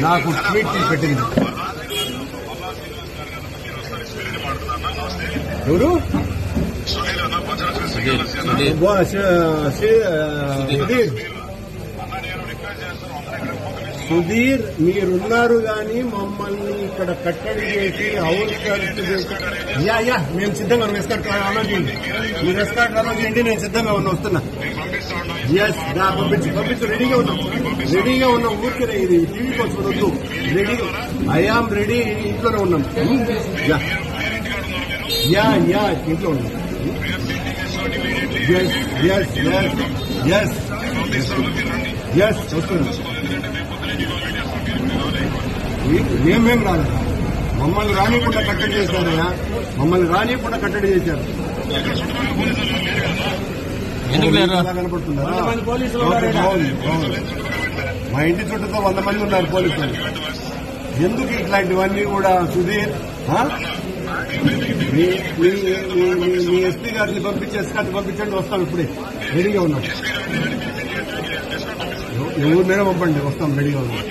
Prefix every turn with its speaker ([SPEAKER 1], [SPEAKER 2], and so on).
[SPEAKER 1] నాకు ట్వీట్ పెట్టింది. ఎవరు? సుధీర్, మీరున్నారు కానీ మమ్మల్ని ఇక్కడ కట్టడి చేసి అవసరం చేసి మేము సిద్ధంగా ఉన్నాం. ఎస్కార్ట్ అలా చేయండి, మీరు ఎస్కార్ట్ అలా చేయండి, నేను సిద్ధంగా వస్తున్నా. ఎస్, పంపించు. రెడీగా ఉన్నాం. ఊరికే ఇది టీవీ కోసం వద్దు. రెడీగా, ఐఆమ్ రెడీ. ఇంట్లోనే ఉన్నాం. ఇంట్లో ఉన్నాం. ఎస్ వస్తున్నాం. మేమేం రాలేదు. మమ్మల్ని రానియకుండా కట్టడి చేశారయ్యా. కనపడుతుందా? మా ఇంటి చుట్టూతో 100 మంది ఉన్నారు పోలీసులు. ఎందుకు ఇట్లాంటివన్నీ కూడా? సుధీర్, మీ ఎస్పీ గారిని పంపించండి. వస్తాం, ఇప్పుడే రెడీగా ఉన్నాం. ఎవరినైనా పంపండి, వస్తాం, రెడీగా ఉన్నాం.